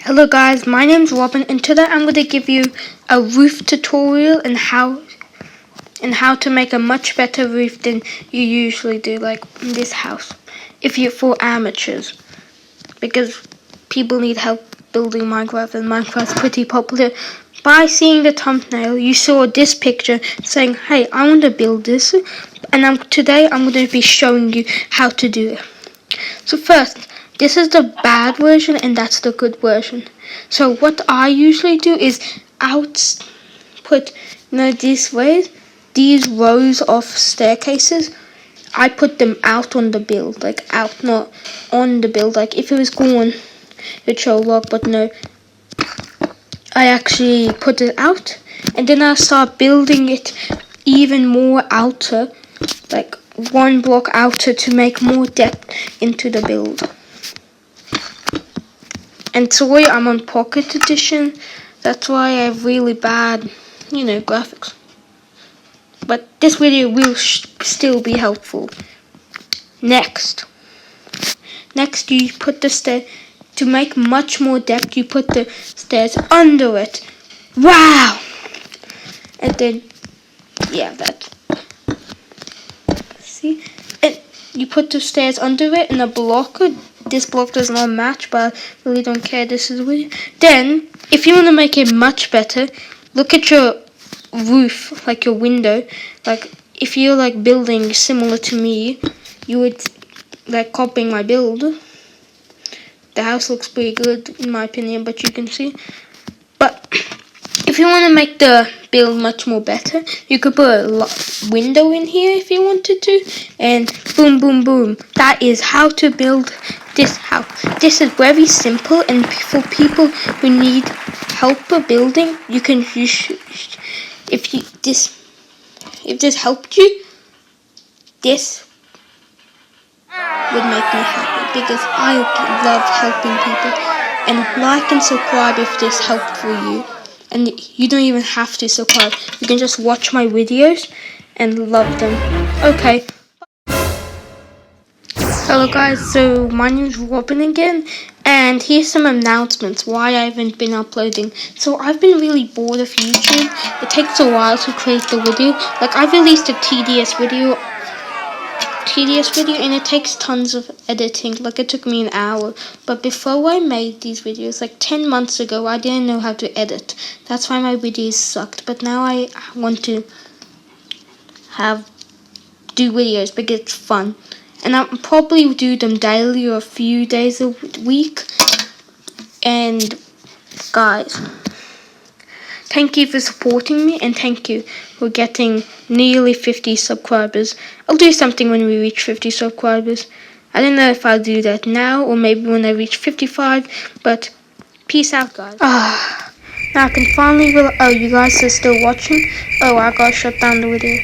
Hello guys, my name's Robin and today I'm going to give you a roof tutorial and how to make a much better roof than you usually do, like in this house. If you're for amateurs, because people need help building Minecraft and Minecraft's pretty popular. By seeing the thumbnail, you saw this picture saying, hey, I want to build this, and today I'm going to be showing you how to do it. So first, this is the bad version and that's the good version. So what I usually do is put these rows of staircases, I put them out on the build, like out, not on the build. Like if it was gone, it'd show log, but no. I actually put it out and then I start building it even more outer, like one block outer to make more depth into the build. And sorry, I'm on Pocket Edition, that's why I have really bad, graphics. But this video will still be helpful. Next you put the stair, to make much more depth, you put the stairs under it. Wow! And then, yeah, that. See? And you put the stairs under it in a block. This block does not match, but I really don't care. This is weird. Then, if you want to make it much better, look at your roof, like your window. Like, if you're like building similar to me, you would like copying my build. The house looks pretty good in my opinion, but you can see. But if you want to make the build much more better, you could put a window in here if you wanted to, and boom, boom, boom. That is how to build this house. This is very simple, and for people who need help building, if this helped you, this would make me happy because I love helping people. And like and subscribe if this helped for you. And you don't even have to subscribe. You can just watch my videos and love them. Okay. Hello guys, so my name is Robin again, and here's some announcements why I haven't been uploading. So I've been really bored of YouTube. It takes a while to create the video. Like I released a tedious video and it takes tons of editing. Like it took me an hour. But before I made these videos, like 10 months ago, I didn't know how to edit. That's why my videos sucked. But now I want to do videos because it's fun. And I'll probably do them daily or a few days a week. And guys, thank you for supporting me, and thank you for getting nearly 50 subscribers. I'll do something when we reach 50 subscribers. I don't know if I'll do that now or maybe when I reach 55, but peace out, guys. Now I can finally oh, you guys are still watching? Oh, I gotta shut down the video.